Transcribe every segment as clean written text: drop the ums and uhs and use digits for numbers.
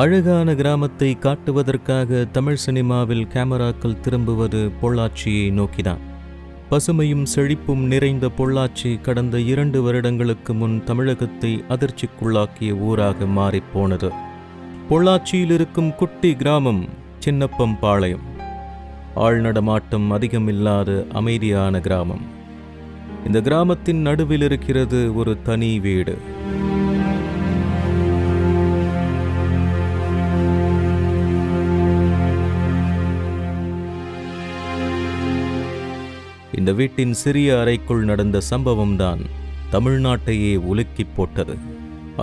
அழகான கிராமத்தை காட்டுவதற்காக தமிழ் சினிமாவில் கேமராக்கள் திரும்புவது பொள்ளாச்சியை நோக்கினான். பசுமையும் செழிப்பும் நிறைந்த பொள்ளாச்சி கடந்த 2 வருடங்களுக்கு முன் தமிழகத்தை அதிர்ச்சிக்குள்ளாக்கிய ஊராக மாறிப்போனது. பொள்ளாச்சியில் இருக்கும் குட்டி கிராமம் சின்னப்பம்பாளையம். ஆழ்நடமாட்டம் அதிகமில்லாத அமைதியான கிராமம். இந்த கிராமத்தின் நடுவில் இருக்கிறது ஒரு தனி வீடு. இந்த வீட்டின் சிறிய அறைக்குள் நடந்த சம்பவம்தான் தமிழ்நாட்டையே உலுக்கி போட்டது.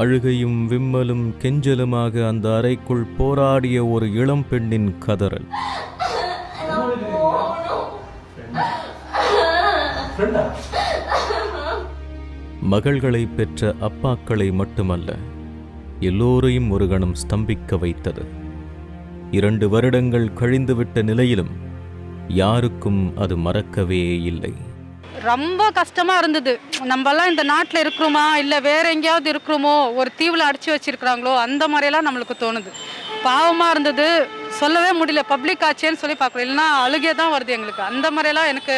அழுகையும் விம்மலும் கெஞ்சலுமாக அந்த அறைக்குள் போராடிய ஒரு இளம் பெண்ணின் கதறல். மகள்களை பெற்ற அப்பாக்களை மட்டுமல்ல, எல்லோரையும் ஒரு கணம் ஸ்தம்பிக்க வைத்தது. 2 வருடங்கள் கழிந்துவிட்ட நிலையிலும் யாருக்கும் அது மறக்கவே இல்லை. ரொம்ப கஷ்டமா இருந்தது. நம்மலாம் இந்த நாட்டில் இருக்கிறோமா இல்லை வேற எங்கேயாவது இருக்கிறோமோ, ஒரு தீவில் அடிச்சு வச்சிருக்கிறாங்களோ அந்த மாதிரியெல்லாம் நம்மளுக்கு தோணுது. பாவமாக இருந்தது, சொல்லவே முடியல. பப்ளிக் ஆச்சேன்னு சொல்லி பார்க்கல, இல்லைன்னா அழுகே தான் வருது எங்களுக்கு. அந்த மாதிரியெல்லாம் எனக்கு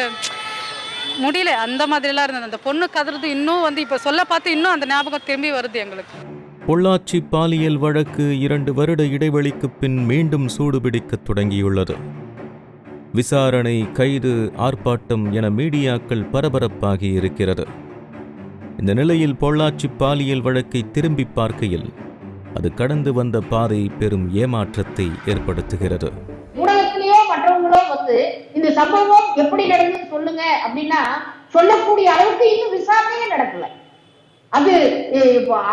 முடியல. அந்த மாதிரிலாம் இருந்தது. அந்த பொண்ணு கதறது இன்னும் இப்போ சொல்ல பார்த்து இன்னும் அந்த ஞாபகம் திரும்பி வருது எங்களுக்கு. பொள்ளாச்சி பாலியல் வழக்கு 2 வருட இடைவெளிக்கு பின் மீண்டும் சூடுபிடிக்க தொடங்கியுள்ளது. விசாரணை, கைது, ஆர்ப்பாட்டம் என மீடியாக்கள் பரபரப்பாகி இருக்கிறது. இந்த நிலையில் பொள்ளாச்சி பாலியல் வழக்கை திரும்பி பார்க்கையில் அது கடந்து வந்த பாதை பெரும் ஏமாற்றத்தை ஏற்படுத்துகிறது. ஊடகத்திலேயோ மற்றவங்களோ இந்த சம்பவம் எப்படி நடந்தது சொல்லுங்க அப்படின்னா சொல்லக்கூடிய அளவுக்கு இன்னும் விசாரணையே நடக்கல. அது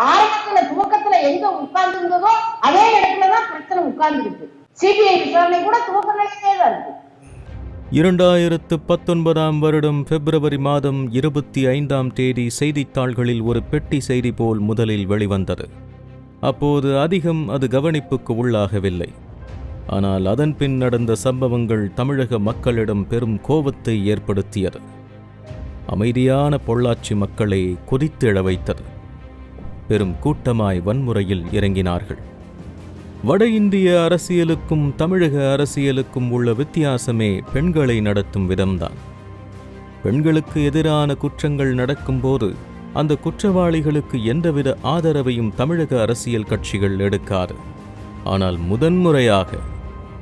ஆரம்பத்துல துவக்கத்துல எங்க உட்கார்ந்து இருந்ததோ அதே இடத்துலதான் பிரச்சனை உட்கார்ந்து இருக்கு. சிபிஐ விசாரணை கூட துவக்க நிலையிலே தான் இருக்கு. 2019 வருடம் பிப்ரவரி மாதம் 25ஆம் தேதி செய்தித்தாள்களில் ஒரு பெட்டி செய்தி போல் முதலில் வெளிவந்தது. அப்போது அதிகம் அது கவனிப்புக்கு உள்ளாகவில்லை. ஆனால் அதன் பின் நடந்த சம்பவங்கள் தமிழக மக்களிடம் பெரும் கோபத்தை ஏற்படுத்தியது. அமைதியான பொள்ளாச்சி மக்களை கொதித்தெழ வைத்தது. பெரும் கூட்டமாய் வன்முறையில் இறங்கினார்கள். வட இந்திய அரசியலுக்கும் தமிழக அரசியலுக்கும் உள்ள வித்தியாசமே பெண்களை நடத்தும் விதம்தான். பெண்களுக்கு எதிரான குற்றங்கள் நடக்கும்போது அந்த குற்றவாளிகளுக்கு எந்தவித ஆதரவையும் தமிழக அரசியல் கட்சிகள் எடுக்காது. ஆனால் முதன்முறையாக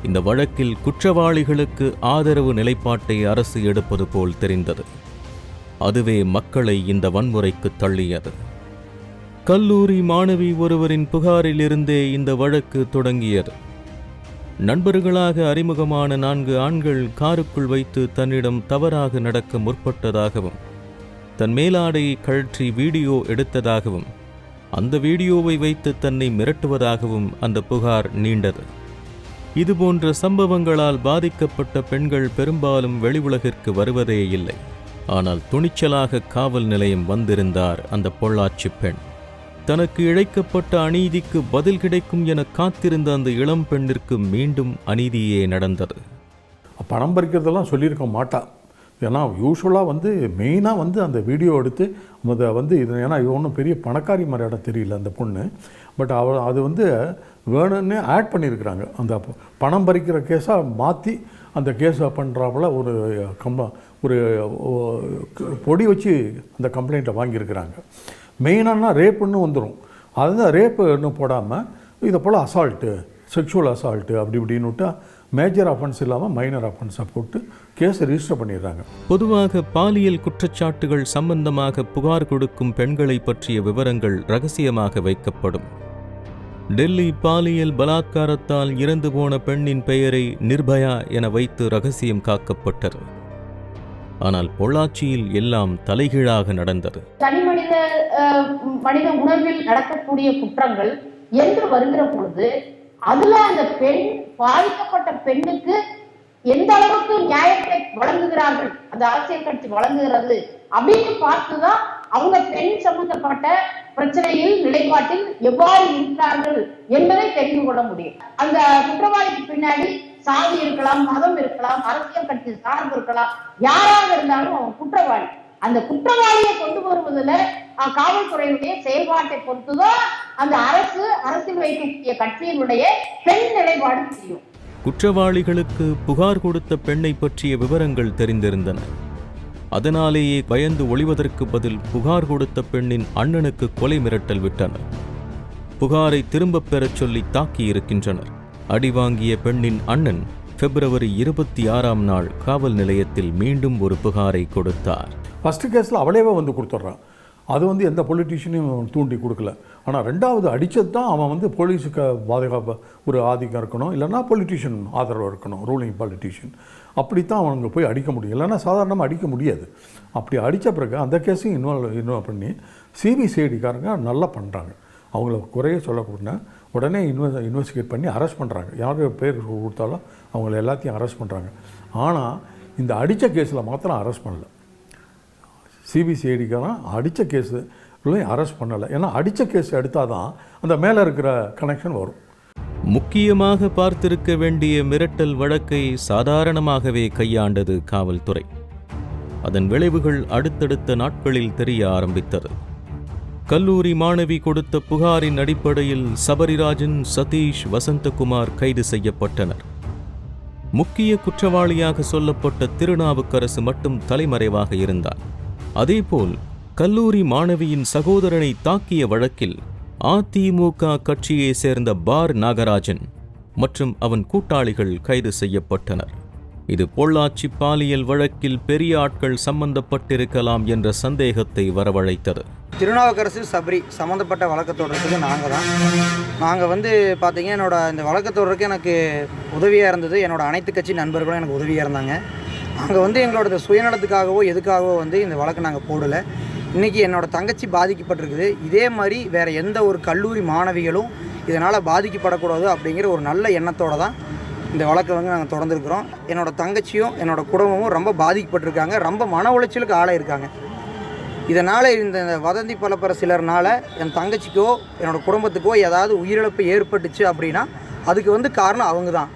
இந்த வழக்கில் குற்றவாளிகளுக்கு ஆதரவு நிலைப்பாட்டை அரசு எடுப்பது போல் தெரிந்தது. அதுவே மக்களை இந்த வன்முறைக்கு தள்ளியது. கல்லூரி மாணவி ஒருவரின் புகாரிலிருந்தே இந்த வழக்கு தொடங்கியது. நண்பர்களாக அறிமுகமான 4 ஆண்கள் காருக்குள் வைத்து தன்னிடம் தவறாக நடக்க முற்பட்டதாகவும், தன் மேலாடையை கழற்றி வீடியோ எடுத்ததாகவும், அந்த வீடியோவை வைத்து தன்னை மிரட்டுவதாகவும் அந்த புகார் நீண்டது. இதுபோன்ற சம்பவங்களால் பாதிக்கப்பட்ட பெண்கள் பெரும்பாலும் வெளி உலகிற்கு வருவதே இல்லை. ஆனால் துணிச்சலாக காவல் நிலையம் வந்திருந்தார் அந்த பொள்ளாச்சி பெண். தனக்கு இழைக்கப்பட்ட அநீதிக்கு பதில் கிடைக்கும் என காத்திருந்த அந்த இளம் பெண்ணிற்கு மீண்டும் அநீதியே நடந்தது. பணம் பறிக்கிறதெல்லாம் சொல்லியிருக்க மாட்டா. ஏன்னா யூஸ்வலாக மெயினாக அந்த வீடியோ எடுத்து அதை இது, ஏன்னா ஒன்றும் பெரிய பணக்காரி மாதிரி இடம் தெரியல அந்த பொண்ணு. பட் அது வேணும்னு ஆட் பண்ணியிருக்கிறாங்க. அந்த பணம் பறிக்கிற கேஸாக மாற்றி அந்த கேஸை பண்ணுறாப்புல ஒரு பொடி வச்சு அந்த கம்ப்ளைண்ட்டை வாங்கியிருக்கிறாங்க. மெயினானா ரேப்புன்னு வந்துடும். அதுதான் ரேப்பு இன்னும் போடாமல் இதை போல் அசால்ட்டு, செக்ஷுவல் அசால்ட்டு அப்படி இப்படின்னு விட்டால் மேஜர் அஃபென்ஸ் இல்லாமல் மைனர் அஃபென்ஸை போட்டு கேஸை ரிஜிஸ்டர் பண்ணிடுறாங்க. பொதுவாக பாலியல் குற்றச்சாட்டுகள் சம்பந்தமாக புகார் கொடுக்கும் பெண்களை பற்றிய விவரங்கள் ரகசியமாக வைக்கப்படும். டெல்லி பாலியல் பலாத்காரத்தால் இறந்து போன பெண்ணின் பெயரை நிர்பயா என வைத்து ரகசியம் காக்கப்பட்டது. ஆனால் பொள்ளாச்சியில் எல்லாம் தலைகீழாக நடந்தது. தனி மனித உணர்வில் நடக்கக்கூடிய குற்றங்கள் என்று வருகிற பொழுது அதுல அந்த பெண் பாதிக்கப்பட்ட பெண்ணுக்கு எந்த அளவுக்கு நியாயத்தை வழங்குகிறார்கள், அந்த அரசியல் கட்சி வழங்குகிறது அப்படின்னு பார்த்துதான் அவங்க பெண் சம்பந்தப்பட்ட பிரச்சனையில் நிலைப்பாட்டில் எவ்வாறு இருக்கிறார்கள் என்பதை தெரிந்து கொள்ள முடியும். அந்த குற்றவாளிக்கு பின்னாடி சாதி இருக்கலாம், மதம் இருக்கலாம், அரசியல் கட்சி சார்பு இருக்கலாம், யாராக இருந்தாலும் அவன் குற்றவாளி. அந்த குற்றவாளியை கொண்டு வருவதில் காவல்துறையினுடைய செயல்பாட்டை பொறுத்துதான் அந்த அரசில் வைக்கக்கூடிய கட்சியினுடைய பெண் நிலைப்பாடு தெரியும். குற்றவாளிகளுக்கு புகார் கொடுத்த பெண்ணை பற்றிய விவரங்கள் தெரிந்திருந்தன. அதனாலேயே பயந்து ஒளிவதற்கு பதில் புகார் கொடுத்த பெண்ணின் அண்ணனுக்கு கொலை மிரட்டல் விட்டனர். புகாரை திரும்பப் பெறச் சொல்லி தாக்கியிருக்கின்றனர். அடிவாங்கிய பெண்ணின் அண்ணன் பிப்ரவரி 26ஆம் நாள் காவல் நிலையத்தில் மீண்டும் ஒரு புகாரை கொடுத்தார். ஃபர்ஸ்ட் கேஸில் அவளேவே வந்து கொடுத்துட்றான். அது வந்து எந்த பொலிட்டீஷியனையும் தூண்டி கொடுக்கல. ஆனால் ரெண்டாவது அடித்தது தான் அவன் வந்து போலீஸுக்கு பாதுகாப்பு ஒரு ஆதிக்கம் இருக்கணும், இல்லைன்னா பொலிட்டீஷியன் ஆதரவு இருக்கணும், ரூலிங் பொலிட்டீஷியன். அப்படித்தான் அவனுங்க போய் அடிக்க முடியும், இல்லைன்னா சாதாரணமாக அடிக்க முடியாது. அப்படி அடித்த பிறகு அந்த கேஸையும் இன்வால்வ் பண்ணி சிபிசிஐடிக்காரங்க நல்லா பண்ணுறாங்க. அவங்கள குறைய சொல்லக்கூடாது, உடனே இன்வெஸ்டிகேட் பண்ணி அரெஸ்ட் பண்ணுறாங்க. யார் பேர் கொடுத்தாலும் அவங்கள எல்லாத்தையும் அரெஸ்ட் பண்ணுறாங்க. ஆனால் இந்த அடித்த கேஸில் மாத்திரம் அரெஸ்ட் பண்ணல. சிபிசிஐடிக்காரன் அடித்த கேஸு அரெஸ்ட் பண்ணலை. ஏன்னா அடித்த கேஸ் எடுத்தால் தான் அந்த மேலே இருக்கிற கனெக்ஷன் வரும். முக்கியமாக பார்த்திருக்க வேண்டிய மிரட்டல் வழக்கை சாதாரணமாகவே கையாண்டது காவல்துறை. அதன் விளைவுகள் அடுத்தடுத்த நாட்களில் தெரிய ஆரம்பித்தது. கல்லூரி மாணவி கொடுத்த புகாரின் அடிப்படையில் சபரிராஜன், சதீஷ், வசந்தகுமார் கைது செய்யப்பட்டனர். முக்கிய குற்றவாளியாக சொல்லப்பட்ட திருநாவுக்கரசு மட்டும் தலைமறைவாக இருந்தார். அதேபோல் கல்லூரி மாணவியின் சகோதரனை தாக்கிய வழக்கில் அதிமுக கட்சியை சேர்ந்த பார் நாகராஜன் மற்றும் அவன் கூட்டாளிகள் கைது செய்யப்பட்டனர். இது பொள்ளாச்சி பாலியல் வழக்கில் பெரிய ஆட்கள் சம்பந்தப்பட்டிருக்கலாம் என்ற சந்தேகத்தை வரவழைத்தது. திருநாவுக்கரசு, சபரி சம்மந்தப்பட்ட வழக்கு தொடர்றதுக்கு நாங்கள் வந்து பார்த்தீங்கன்னா இந்த வழக்கு தொடருக்கு எனக்கு உதவியாக இருந்தது. என்னோட அனைத்து கட்சி நண்பர்களும் எனக்கு உதவியாக இருந்தாங்க. நாங்கள் வந்து எங்களோட சுயநலத்துக்காகவோ எதுக்காகவோ வந்து இந்த வழக்கு நாங்கள் போடலை. இன்றைக்கி என்னோடய தங்கச்சி பாதிக்கப்பட்டிருக்குது. இதே மாதிரி வேறு எந்த ஒரு கல்லூரி மாணவிகளும் இதனால் பாதிக்கப்படக்கூடாது அப்படிங்கிற ஒரு நல்ல எண்ணத்தோடு தான் இந்த வழக்கை வந்து நாங்கள் தொடர்ந்துருக்கிறோம். என்னோடய தங்கச்சியும் என்னோடய குடும்பமும் ரொம்ப பாதிக்கப்பட்டிருக்காங்க, ரொம்ப மன உளைச்சலுக்கு ஆளாயிருக்காங்க. இதனால் இந்த வதந்தி பரப்புற சிலர்னால என் தங்கச்சிக்கோ என்னோடய குடும்பத்துக்கோ ஏதாவது உயிரிழப்பு ஏற்பட்டுச்சு அப்படின்னா அதுக்கு வந்து காரணம் அவங்க தான்.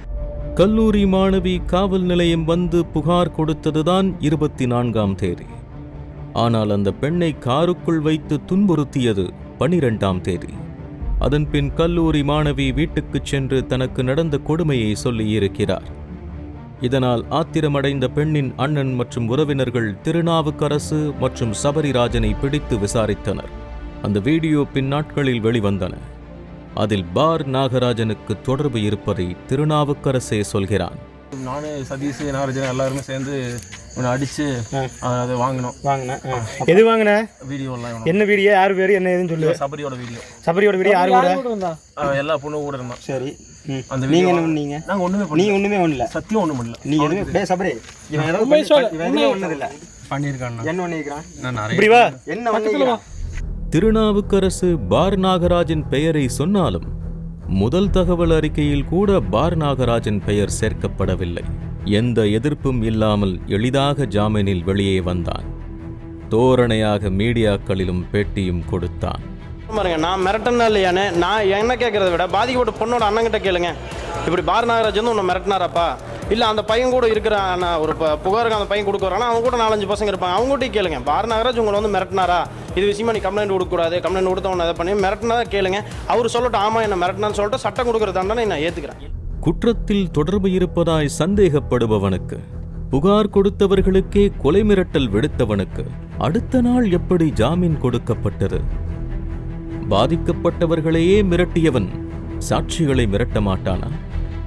கல்லூரி மாணவி காவல் நிலையம் வந்து புகார் கொடுத்ததுதான் 24ஆம் தேதி. ஆனால் அந்த பெண்ணை காருக்குள் வைத்து துன்புறுத்தியது 12ஆம் தேதி. அதன்பின் கல்லூரி மாணவி வீட்டுக்குச் சென்று தனக்கு நடந்த கொடுமையை சொல்லியிருக்கிறார். இதனால் ஆத்திரமடைந்த பெண்ணின் அண்ணன் மற்றும் உறவினர்கள் திருநாவுக்கரசு மற்றும் சபரிராஜனை பிடித்து விசாரித்தனர். அந்த வீடியோ பின்னாட்களில் வெளிவந்தன. அதில் பார் நாகராஜனுக்கு தொடர்பு இருப்பதை திருநாவுக்கரசே சொல்கிறான். நானு, சதீஷ், நாகராஜன் எல்லாருமே சேர்ந்து உன்னை அடிச்சு அதை வாங்கினேன். எது வாங்கின? வீடியோலாம். என்ன வீடியோ? யார் பேரு என்ன ஏதுன்னு சொல்லு. சபரியோட வீடியோ. சபரியோட வீடியோ யார் கூட? எல்லா பொண்ணும் கூட இருந்தான். சரி. அந்த நீங்க என்ன பண்ணீங்க? நாங்க ஒண்ணுமே பண்ணல. சத்தியம் ஒண்ணும் பண்ணல. நீ எதுவுமே டேய் சபரி, இவன் ஏதோ ஒண்ணு இல்ல பண்ணிருக்கான். என்ன பண்ணிருக்கான்? நான் நிறைய இப்படி வா. என்ன பண்ணிருக்கான்? திருநாவுக்கரசு பார் நாகராஜன் பெயரை சொன்னாலும் முதல் தகவல் அறிக்கையில் கூட பார் நாகராஜன் பெயர் சேர்க்கப்படவில்லை. எந்த எதிர்ப்பும் இல்லாமல் எளிதாக ஜாமீனில் வெளியே வந்தான். தோரணையாக மீடியாக்களிலும் பேட்டியும் கொடுத்தான். பாருங்க, நான் மிரட்டனா இல்லையானே நான் என்ன கேட்கறத விட பாதிக்கப்பட்ட பொண்ணோட அண்ணங்கிட்ட கேளுங்க. இப்படி பார் நாகராஜ் வந்து உன்னை மிரட்டினாராப்பா, இல்லை அந்த பையன் கூட இருக்கிற ஒரு புகாருக்கு அந்த பையன் கொடுக்க வரானா, அவங்க கூட 4-5 பசங்க இருப்பாங்க, அவங்ககிட்டயும் கேளுங்க. பார் நாகராஜ் உங்களை வந்து மிரட்டினாரா, இது விஷயமா நீ கம்ப்ளைண்ட் கொடுக்கக்கூடாது, கம்ப்ளைண்ட் கொடுத்தவன அதை பண்ணி மிரட்டினா கேளுங்க. அவர் சொல்லட்டும், ஆமா என்ன மிரட்டினான்னு சொல்லிட்டு சட்டம் கொடுக்குற தண்டனை நான் ஏற்றுக்கிறேன். குற்றத்தில் தொடர்பு இருப்பதாய் சந்தேகப்படுபவனுக்கு, புகார் கொடுத்தவர்களுக்கே கொலை மிரட்டல் விடுத்தவனுக்கு அடுத்த நாள் எப்படி ஜாமீன் கொடுக்கப்பட்டது? பாதிக்கப்பட்டவர்களையே மிரட்டியவன் சாட்சிகளை மிரட்ட மாட்டானா?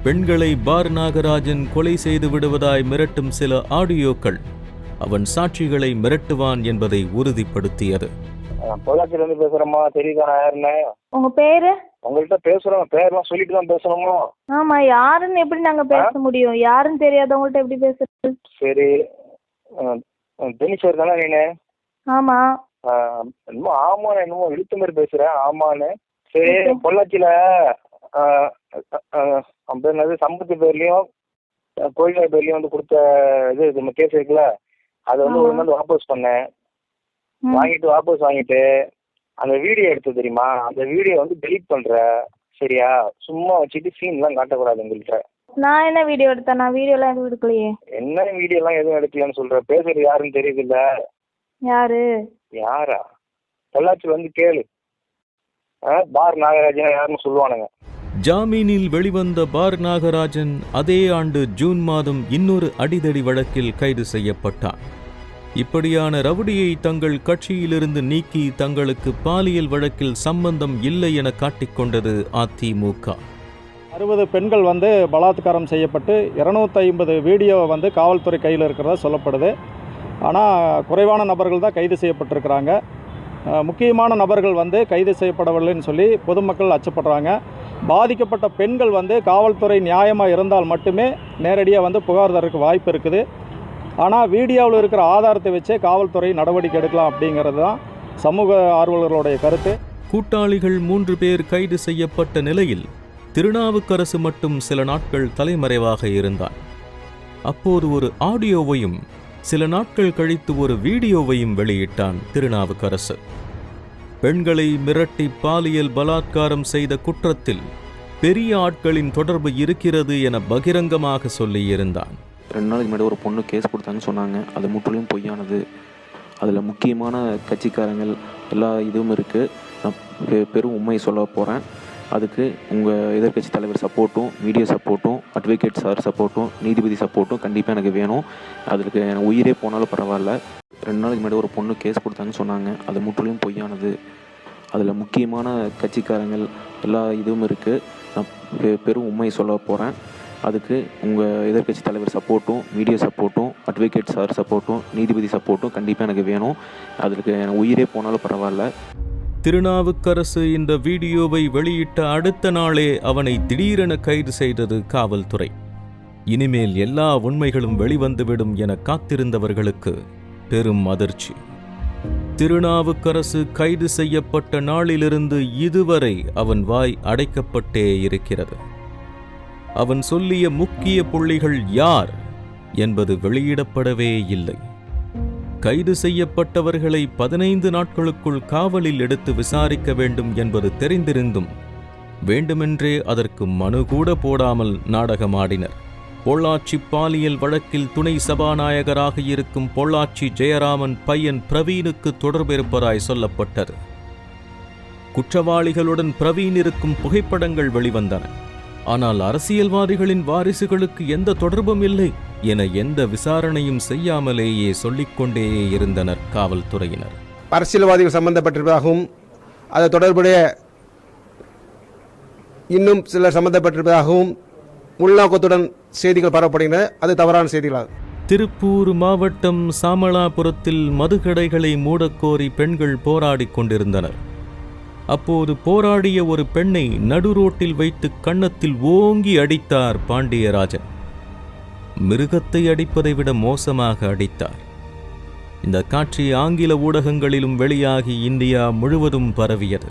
பெண்களை பார் நாகராஜன் கொலை செய்து விடுவதாய் மிரட்டும் சில ஆடியோக்கள் அவன் சாட்சிகளை மிரட்டுவான் என்பதை உறுதிப்படுத்தியது. பொள்ளாச்சியில இருந்து பேசுறோமா, தெரியுதா நான் யாருன்னு? உங்க பேரு? உங்கள்கிட்ட பேசுறோம், பேர்லாம் சொல்லிட்டு தான் பேசணுமோ? ஆமா, யாருன்னு எப்படி நாங்க பேச முடியும்? யாருன்னு தெரியாதவங்கள்ட்ட எப்படி பேசுறது? சரி, தினேஸ்வர் தானே நீனு? ஆமா. என்னமோ ஆமான்னு என்னமோ இழுத்து மாதிரி பேசுறேன், ஆமான்னு. சரி, பொள்ளாச்சியில என்னது சம்பத்து பேர்லயும் கோயிலா பேர்லயும் வந்து கொடுத்த இது நம்ம கேஸ் இருக்குல்ல, அதை வந்து ஒரு நாள் வாபஸ் பண்ணேன். வாபஸ் வாங்கிட்டு அந்த வீடியோ எடுத்து தெரியுமா, அந்த வீடியோ வந்து டெலீட் பண்ற, சரியா? சும்மா வச்சுட்டு சீன்லாம் காட்டக்கூடாது உங்கள்கிட்ட. நான் என்ன வீடியோ எடுத்தேன்? நான் வீடியோலாம் எதுவும் எடுக்கலையே. என்ன வீடியோலாம் எதுவும் எடுக்கலன்னு சொல்ற? பேசுறது யாருன்னு தெரியுது இல்ல? யாரு? யாரா? பொள்ளாச்சி வந்து கேளு. பார் நாகராஜன் யாருன்னு சொல்லுவானுங்க. ஜாமீனில் வெளிவந்த பார் நாகராஜன் அதே ஆண்டு ஜூன் மாதம் இன்னொரு அடிதடி வழக்கில் கைது செய்யப்பட்டார். இப்படியான ரவுடியை தங்கள் கட்சியிலிருந்து நீக்கி தங்களுக்கு பாலியல் வழக்கில் சம்பந்தம் இல்லை என காட்டிக்கொண்டது அதிமுக. 60 பெண்கள் வந்து பலாத்காரம் செய்யப்பட்டு 250 வீடியோ வந்து காவல்துறை கையில் இருக்கிறதா சொல்லப்படுது. ஆனால் குறைவான நபர்கள் தான் கைது செய்யப்பட்டிருக்கிறாங்க. முக்கியமான நபர்கள் வந்து கைது செய்யப்படவில்லைன்னு சொல்லி பொதுமக்கள் அச்சப்படுறாங்க. பாதிக்கப்பட்ட பெண்கள் வந்து காவல்துறை நியாயமாக இருந்தால் மட்டுமே நேரடியாக வந்து புகார்தாரருக்கு வாய்ப்பு இருக்குது. ஆனால் வீடியோவில் இருக்கிற ஆதாரத்தை வச்சே காவல்துறை நடவடிக்கை எடுக்கலாம் அப்படிங்கிறது தான் சமூக ஆர்வலர்களுடைய கருத்து. கூட்டாளிகள் 3 பேர் கைது செய்யப்பட்ட நிலையில் திருநாவுக்கரசு மட்டும் சில நாட்கள் தலைமறைவாக இருந்தார். அப்போது ஒரு ஆடியோவையும் சில நாட்கள் கழித்து ஒரு வீடியோவையும் வெளியிட்டான் திருநாவுக்கரசு. பெண்களை மிரட்டி பாலியல் பலாத்காரம் செய்த குற்றத்தில் பெரிய ஆட்களின் தொடர்பு இருக்கிறது என பகிரங்கமாக சொல்லியிருந்தான். 2 நாளைக்கு முன்னாடி ஒரு பொண்ணு கேஸ் கொடுத்தாங்கன்னு சொன்னாங்க. அது முற்றிலும் பொய்யானது. அதில் முக்கியமான கட்சிக்காரங்கள் எல்லா இதுவும் இருக்குது. நான் பெரும் உண்மையை சொல்ல போகிறேன். அதுக்கு உங்கள் எதிர்கட்சி தலைவர் சப்போர்ட்டும், மீடியா சப்போர்ட்டும், அட்வொகேட் சார் சப்போர்ட்டும், நீதிபதி சப்போர்ட்டும் கண்டிப்பாக எனக்கு வேணும். அதுக்கு எனக்கு உயிரே போனாலும் பரவாயில்ல. 2 நாளைக்கு முன்னாடி ஒரு பொண்ணு கேஸ் கொடுத்தாங்கன்னு சொன்னாங்க. அது முற்றிலும் பொய்யானது. அதில் முக்கியமான கட்சிக்காரங்கள் எல்லா இதுவும் இருக்குது. நான் பெரும் உண்மையை சொல்ல போகிறேன். அதுக்கு உங்கள் எதிர்கட்சி தலைவர் சப்போர்ட்டும், மீடியா சப்போர்ட்டும், அட்வொகேட் சார் சப்போர்ட்டும், நீதிபதி சப்போர்ட்டும் கண்டிப்பாக எனக்கு வேணும். அதுக்கு எனக்கு உயிரே போனாலும் பரவாயில்ல. திருநாவுக்கரசு இந்த வீடியோவை வெளியிட்ட அடுத்த நாளே அவனை திடீரென கைது செய்தது காவல்துறை. இனிமேல் எல்லா உண்மைகளும் வெளிவந்துவிடும் என காத்திருந்தவர்களுக்கு பெரும் அதிர்ச்சி. திருநாவுக்கரசு கைது செய்யப்பட்ட நாளிலிருந்து இதுவரை அவன் வாய் அடைக்கப்பட்டே இருக்கிறது. அவன் சொல்லிய முக்கிய புள்ளிகள் யார் என்பது வெளியிடப்படவே இல்லை. கைது செய்யப்பட்டவர்களை 15 நாட்களுக்குள் காவலில் எடுத்து விசாரிக்க வேண்டும் என்பது தெரிந்திருந்தும் வேண்டுமென்றே அதற்கு மனு கூட போடாமல் நாடகமாடினர். பொள்ளாச்சி பாலியல் வழக்கில் துணை சபாநாயகராக இருக்கும் பொள்ளாச்சி ஜெயராமன் பையன் பிரவீனுக்கு தொடர்பு இருப்பதாய் சொல்லப்பட்டது. குற்றவாளிகளுடன் பிரவீன் இருக்கும் புகைப்படங்கள் வெளிவந்தன. ஆனால் அரசியல்வாதிகளின் வாரிசுகளுக்கு எந்த தொடர்பும் இல்லை என எந்த விசாரணையும் செய்யாமலேயே சொல்லிக்கொண்டே இருந்தனர் காவல்துறையினர். அரசியல்வாதிகள் சம்பந்தப்பட்டிருப்பதாகவும் அது தொடர்புடைய இன்னும் சிலர் சம்பந்தப்பட்டிருப்பதாகவும் உள்நோக்கத்துடன் செய்திகள் பரப்பப்படுகின்றன. அது தவறான செய்திகளாகும். திருப்பூர் மாவட்டம் சாமளாபுரத்தில் மதுக்கடைகளை மூடக்கோரி பெண்கள் போராடிக் கொண்டிருந்தனர். அப்போது போராடிய ஒரு பெண்ணை நடுரோட்டில் வைத்து கன்னத்தில் ஓங்கி அடித்தார் பாண்டியராஜன். மிருகத்தை அடிப்பதை விட மோசமாக அடித்தார். இந்த காட்சி ஆங்கில ஊடகங்களிலும் வெளியாகி இந்தியா முழுவதும் பரவியது.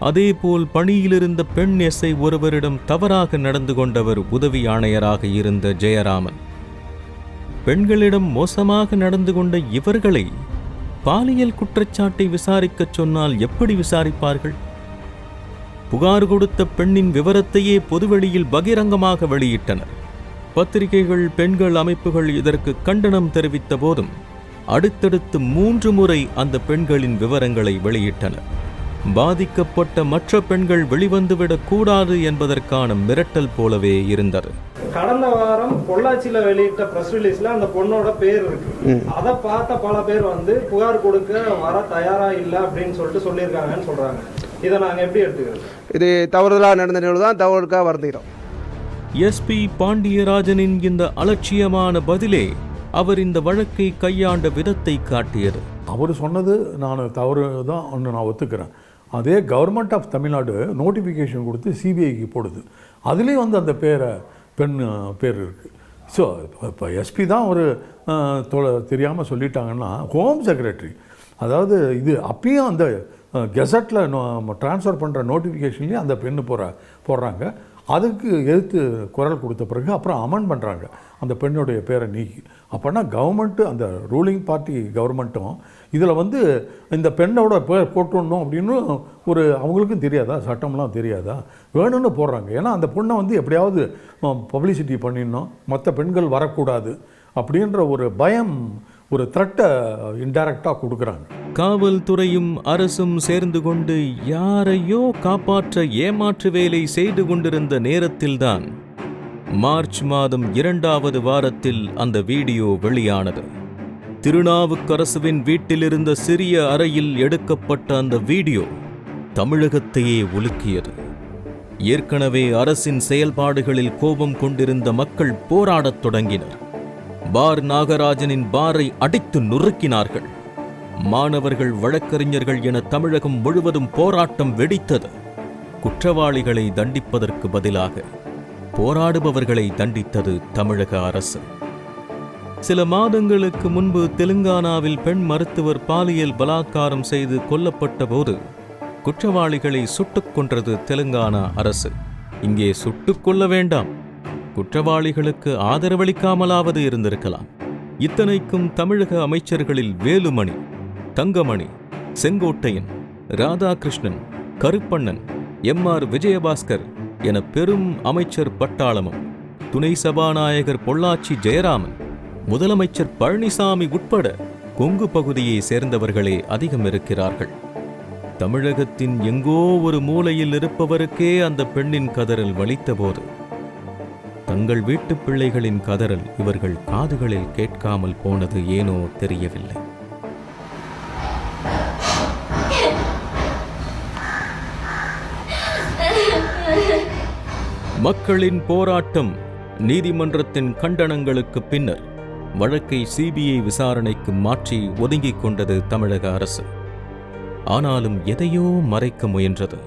அதேபோல் பணியிலிருந்த பெண் எஸ்ஐ ஒருவரிடம் தவறாக நடந்து கொண்டவர் உதவி ஆணையராக இருந்த ஜெயராமன். பெண்களிடம் மோசமாக நடந்து கொண்ட இவர்களை பாலியல் குற்றச்சாட்டை விசாரிக்கச் சொன்னால் எப்படி விசாரிப்பார்கள்? புகார் கொடுத்த பெண்ணின் விவரத்தையே பொதுவெளியில் பகிரங்கமாக வெளியிட்டனர். பத்திரிகைகள், பெண்கள் அமைப்புகள் இதற்கு கண்டனம் தெரிவித்த போதும் அடுத்தடுத்து 3 முறை அந்த பெண்களின் விவரங்களை வெளியிட்டனர். பாதிக்கப்பட்ட மற்ற பெண்கள் வெளிவந்துவிடக் கூடாது என்பதற்கான மிரட்டல் போலவே இருந்தது. கடந்த வாரம் பொள்ளாச்சியில் வெளியிட்ட பிரஸ் ரிலீஸ்ல அந்த பொண்ணோட பேர் இருக்கு. அதை பார்த்த பல பேர் வந்து புகார் கொடுக்க வர தயாரா இல்லை அப்படின்னு சொல்லியிருக்காங்கன்னு சொல்றாங்க. இதை நாங்கள் எப்படி எடுத்துக்கிறது? இது தவறுதலாக நடந்த நிகழ்வு தான். தவறுக்காக வருந்துகிறோம். எஸ்பி பாண்டியராஜனின் இந்த அலட்சியமான பதிலே அவர் இந்த வழக்கை கையாண்ட விதத்தை காட்டியது. அவர் சொன்னது நான் தவறு தான் ஒன்று நான் ஒத்துக்கிறேன். அதே கவர்மெண்ட் ஆஃப் தமிழ்நாடு நோட்டிஃபிகேஷன் கொடுத்து சிபிஐக்கு போடுது. அதுலேயும் வந்து அந்த பெண் பேர் இருக்குது. ஸோ இப்போ எஸ்பி தான் ஒரு தெரியாமல் சொல்லிட்டாங்கன்னா ஹோம் செக்ரட்டரி, அதாவது இது அப்பயும் அந்த கெசட்டில் ட்ரான்ஸ்ஃபர் பண்ணுற நோட்டிஃபிகேஷன்லேயும் அந்த பெண்ணு போடுறாங்க. அதுக்கு எதிர்த்து குரல் கொடுத்த பிறகு அப்புறம் அமெண்ட் பண்ணுறாங்க அந்த பெண்ணுடைய பேரை நீக்கி. அப்போனா கவர்மெண்ட்டு, அந்த ரூலிங் பார்ட்டி கவர்மெண்ட்டும் இதில் வந்து இந்த பெண்ணோட பேர் போட்டுடணும் அப்படின்னு ஒரு அவங்களுக்கும் தெரியாதா, சட்டம்லாம் தெரியாதா, வேணும்னு போடுறாங்க. ஏன்னா அந்த பொண்ணை வந்து எப்படியாவது பப்ளிசிட்டி பண்ணிடணும், மற்ற பெண்கள் வரக்கூடாது அப்படின்ற ஒரு பயம் ஒரு த்ரெட்டை இன்டைரக்டாக கொடுக்குறாங்க. காவல்துறையும் அரசும் சேர்ந்து கொண்டு யாரையோ காப்பாற்ற ஏமாற்று வேலை செய்து கொண்டிருந்த நேரத்தில்தான் மார்ச் மாதம் 2வது வாரத்தில் அந்த வீடியோ வெளியானது. திருநாவுக்கரசுவின் வீட்டிலிருந்த சிறிய அறையில் எடுக்கப்பட்ட அந்த வீடியோ தமிழகத்தையே உலுக்கியது. ஏற்கனவே அரசின் செயல்பாடுகளில் கோபம் கொண்டிருந்த மக்கள் போராடத் தொடங்கினர். பார் நாகராஜனின் பாரை அடித்து நொறுக்கினார்கள். மாணவர்கள், வழக்கறிஞர்கள் என தமிழகம் முழுவதும் போராட்டம் வெடித்தது. குற்றவாளிகளை தண்டிப்பதற்கு பதிலாக போராடுபவர்களை தண்டித்தது தமிழக அரசு. சில மாதங்களுக்கு முன்பு தெலுங்கானாவில் பெண் மருத்துவர் பாலியல் பலாத்காரம் செய்து கொல்லப்பட்ட போது குற்றவாளிகளை சுட்டுக் கொன்றது தெலுங்கானா அரசு. இங்கே சுட்டுக் கொள்ள வேண்டாம், குற்றவாளிகளுக்கு ஆதரவளிக்காமலாவது இருந்திருக்கலாம். இத்தனைக்கும் தமிழக அமைச்சர்களில் வேலுமணி, தங்கமணி, செங்கோட்டையன், ராதாகிருஷ்ணன், கருப்பண்ணன், எம்.ஆர். விஜயபாஸ்கர் என பெரும் அமைச்சர் பட்டாளமும், துணை சபாநாயகர் பொள்ளாச்சி ஜெயராமன், முதலமைச்சர் பழனிசாமி உட்பட கொங்கு பகுதியை சேர்ந்தவர்களே அதிகம் இருக்கிறார்கள். தமிழகத்தின் எங்கோ ஒரு மூலையில் இருப்பவருக்கே அந்த பெண்ணின் கதறல் வலித்தபோது தங்கள் வீட்டு பிள்ளைகளின் கதறல் இவர்கள் காதுகளில் கேட்காமல் போனது ஏனோ தெரியவில்லை. மக்களின் போராட்டம், நீதிமன்றத்தின் கண்டனங்களுக்கு பின்னர் வழக்கை சிபிஐ விசாரணைக்கு மாற்றி ஒதுங்கிக் கொண்டது தமிழக அரசு. ஆனாலும் எதையோ மறைக்க முயன்றது.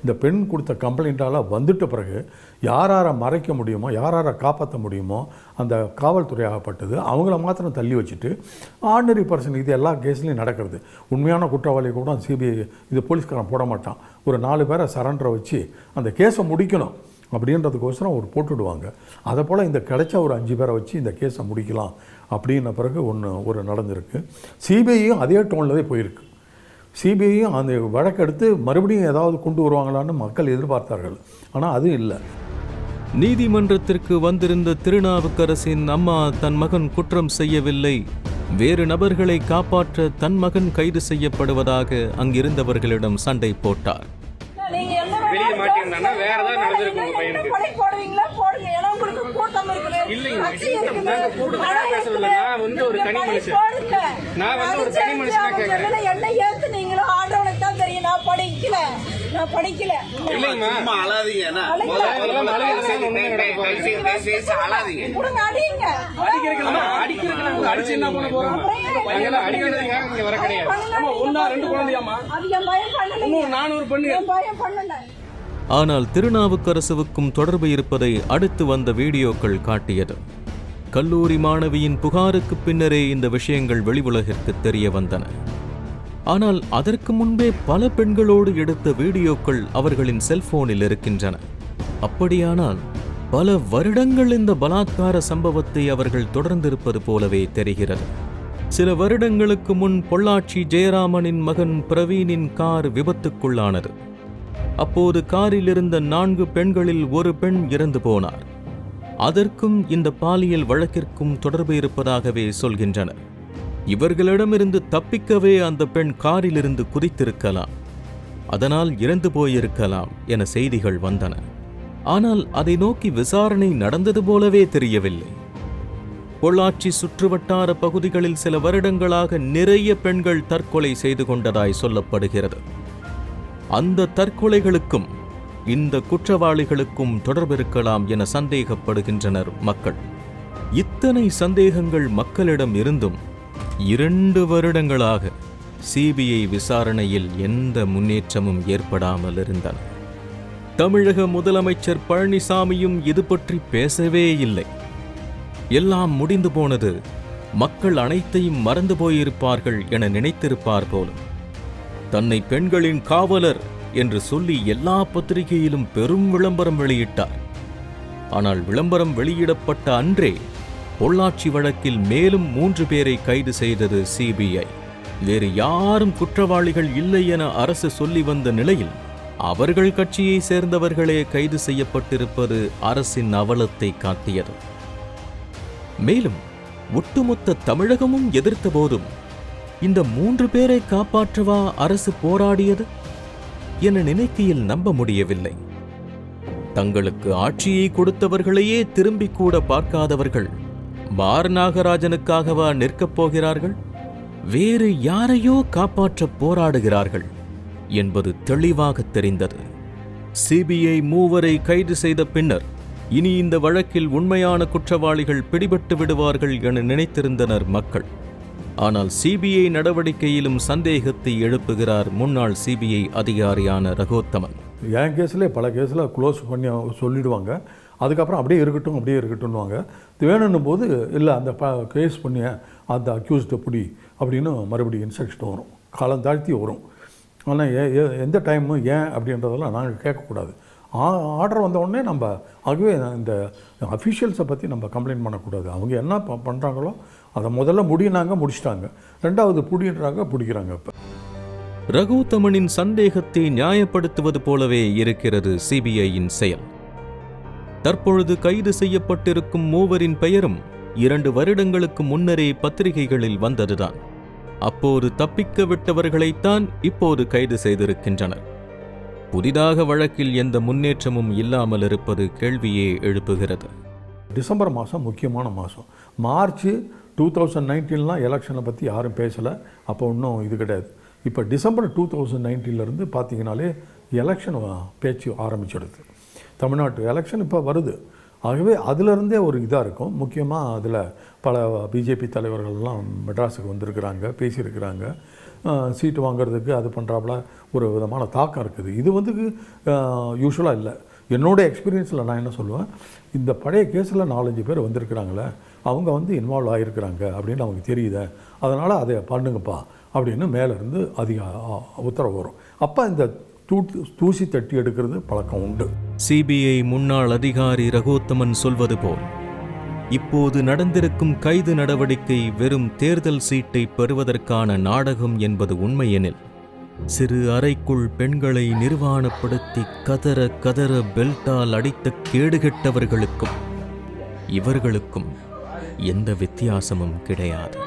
இந்த பெண் கொடுத்த கம்ப்ளைண்ட்டால் வந்துட்ட பிறகு யாரை மறைக்க முடியுமோ, யாரை காப்பாற்ற முடியுமோ அந்த காவல்துறை ஆகப்பட்டது அவங்கள மாத்திரம் தள்ளி வச்சுட்டு ஆர்டினரி பர்சன் இது எல்லா கேஸ்லையும் நடக்கிறது. உண்மையான குற்றவாளி கூட சிபிஐ இது போலீஸ்காரன் போட மாட்டான். ஒரு 4 பேரை சரண்டரை வச்சு அந்த கேஸை முடிக்கணும் அப்படின்றதுக்கோசரம் ஒரு போட்டுடுவாங்க. அதை போல் இந்த கிடைச்ச ஒரு 5 பேரை வச்சு இந்த கேஸை முடிக்கலாம் அப்படின்ன பிறகு ஒரு நடந்திருக்கு. சிபிஐயும் அதே டோனில் போயிருக்கு. சிபிஐயும் அந்த வழக்கெடுத்து மறுபடியும் ஏதாவது கொண்டு வருவாங்களான்னு மக்கள் எதிர்பார்த்தார்கள். ஆனால் அது இல்லை. நீதிமன்றத்திற்கு வந்திருந்த திருநாவுக்கரசின் அம்மா தன் மகன் குற்றம் செய்யவில்லை, வேறு நபர்களை காப்பாற்ற தன் மகன் கைது செய்யப்படுவதாக அங்கிருந்தவர்களிடம் சண்டை போட்டார். ஆனால் திருநாவுக்கரசுவுக்கும் தொடர்பு இருப்பதை அடுத்து வந்த வீடியோக்கள் காட்டியது. கல்லூரி மாணவியின் புகாருக்கு பின்னரே இந்த விஷயங்கள் வெளி உலகிற்கு தெரிய வந்தன. ஆனால் அதற்கு முன்பே பல பெண்களோடு எடுத்த வீடியோக்கள் அவர்களின் செல்போனில் இருக்கின்றன. அப்படியானால் பல வருடங்கள் இந்த பலாத்கார சம்பவத்தை அவர்கள் தொடர்ந்திருப்பது போலவே தெரிகிறது. சில வருடங்களுக்கு முன் பொள்ளாச்சி ஜெயராமனின் மகன் பிரவீனின் கார் விபத்துக்குள்ளானது. அப்போது காரில் இருந்த 4 பெண்களில் ஒரு பெண் இறந்து போனார். அதற்கும் இந்த பாலியல் வழக்கிற்கும் தொடர்பு இருப்பதாகவே சொல்கின்றனர். இவர்களிடமிருந்து தப்பிக்கவே அந்த பெண் காரிலிருந்து குதித்திருக்கலாம், அதனால் இறந்து போயிருக்கலாம் என செய்திகள் வந்தன. ஆனால் அதை நோக்கி விசாரணை நடந்தது போலவே தெரியவில்லை. பொள்ளாச்சி சுற்றுவட்டார பகுதிகளில் சில வருடங்களாக நிறைய பெண்கள் தற்கொலை செய்து கொண்டதாய் சொல்லப்படுகிறது. அந்த தற்கொலைகளுக்கும் இந்த குற்றவாளிகளுக்கும் தொடர்பிருக்கலாம் என சந்தேகப்படுகின்றனர் மக்கள். இத்தனை சந்தேகங்கள் மக்களிடம் இருந்தும் 2 வருடங்களாக சிபிஐ விசாரணையில் எந்த முன்னேற்றமும் ஏற்படாமல் இருந்தன. தமிழக முதலமைச்சர் பழனிசாமியும் இது பற்றி பேசவே இல்லை. எல்லாம் முடிந்து போனது, மக்கள் அனைத்தையும் மறந்து போயிருப்பார்கள் என நினைத்திருப்பார் போலும். தன்னை பெண்களின் காவலர் என்று சொல்லி எல்லா பத்திரிகையிலும் பெரும் விளம்பரம் வெளியிட்டார். ஆனால் விளம்பரம் வெளியிடப்பட்ட அன்றே பொள்ளாச்சி வழக்கில் மேலும் 3 பேரை கைது செய்தது சிபிஐ. வேறு யாரும் குற்றவாளிகள் இல்லை என அரசு சொல்லி வந்த நிலையில் அவர்கள் கட்சியை சேர்ந்தவர்களே கைது செய்யப்பட்டிருப்பது அரசின் அவலத்தை காட்டியது. மேலும் ஒட்டுமொத்த தமிழகமும் எதிர்த்த போதும் இந்த 3 பேரை காப்பாற்றவா அரசு போராடியது என நினைக்கையில் நம்ப முடியவில்லை. தங்களுக்கு ஆட்சியை கொடுத்தவர்களையே திரும்பி கூட பார்க்காதவர்கள் பார் நாகராஜனுக்காகவா நிற்கப் போகிறார்கள்? வேறு யாரையோ காப்பாற்ற போராடுகிறார்கள் என்பது தெளிவாக தெரிந்தது. சிபிஐ 3 கைது செய்த பின்னர் இனி இந்த வழக்கில் உண்மையான குற்றவாளிகள் பிடிபட்டு விடுவார்கள் என நினைத்திருந்தனர் மக்கள். ஆனால் சிபிஐ நடவடிக்கையிலும் சந்தேகத்தை எழுப்புகிறார் முன்னாள் சிபிஐ அதிகாரியான ரகோத்தமன். என் கேஸில் பல கேஸில் க்ளோஸ் பண்ணி சொல்லிடுவாங்க, அதுக்கப்புறம் அப்படியே இருக்கட்டும்னுவாங்க. வேணும்னும் போது இல்லை அந்த கேஸ் பண்ணி அந்த அக்யூஸ்டை பிடி அப்படின்னு மறுபடியும் இன்ஸ்ட்ரக்ஷன் வரும், காலம் தாழ்த்தி வரும். ஆனால் எந்த டைமு ஏன் அப்படின்றதெல்லாம் நாங்கள் கேட்கக்கூடாது. ஆர்டர் வந்த உடனே நம்ம ஆகவே இந்த அஃபிஷியல்ஸை பற்றி நம்ம கம்ப்ளைண்ட் பண்ணக்கூடாது. அவங்க என்ன பண்ணுறாங்களோ அதை முதல்ல முடிச்சிட்டாங்க, ரெண்டாவது பிடிக்கிறாங்க. இப்போ ரகோத்தமனின் சந்தேகத்தை நியாயப்படுத்துவது போலவே இருக்கிறது சிபிஐயின் செயல். தற்பொழுது கைது செய்யப்பட்டிருக்கும் 3 பெயரும் 2 வருடங்களுக்கு முன்னரே பத்திரிகைகளில் வந்ததுதான். அப்போது தப்பிக்க விட்டவர்களைத்தான் இப்போது கைது செய்திருக்கின்றனர். புதிதாக வழக்கில் எந்த முன்னேற்றமும் இல்லாமல் இருப்பது கேள்வியே எழுப்புகிறது. டிசம்பர் மாதம் முக்கியமான மாதம். மார்ச் 2019 எலெக்ஷனை பற்றி யாரும் பேசலை, அப்போ இன்னும் இது கிடையாது. இப்போ டிசம்பர் 2019 பார்த்தீங்கனாலே எலெக்ஷன் பேச்சு ஆரம்பிச்சிடுது. தமிழ்நாட்டு எலெக்ஷன் இப்போ வருது. ஆகவே அதிலிருந்தே ஒரு இதாக இருக்கும். முக்கியமாக அதில் பல பிஜேபி தலைவர்கள்லாம் மெட்ராஸுக்கு வந்திருக்கிறாங்க, பேசியிருக்கிறாங்க. சீட்டு வாங்கிறதுக்கு அது பண்ணுறாப்புல ஒரு விதமான தாக்கம் இருக்குது. இது வந்து யூஸ்வலாக இல்லை. என்னோடய எக்ஸ்பீரியன்ஸில் நான் என்ன சொல்லுவேன், இந்த பழைய கேஸில் 4-5 பேர் வந்திருக்கிறாங்களே, அவங்க வந்து இன்வால்வ் ஆகியிருக்கிறாங்க அப்படின்னு நமக்கு தெரியுது, அதனால் அதை பண்ணுங்கப்பா அப்படின்னு மேலேருந்து உத்தரவு வரும். அப்போ இந்த தூசி தட்டி எடுக்கிறது பழக்கம் உண்டு. சிபிஐ முன்னாள் அதிகாரி ரகோத்தமன் சொல்வது போல் இப்போது நடந்திருக்கும் கைது நடவடிக்கை வெறும் தேர்தல் சீட்டை பெறுவதற்கான நாடகம் என்பது உண்மையெனில், சிறு அறைக்குள் பெண்களை நிர்வாணப்படுத்தி கதற கதற பெல்ட்டால் அடித்த கேடுகெட்டவர்களுக்கும் இவர்களுக்கும் எந்த வித்தியாசமும் கிடையாது.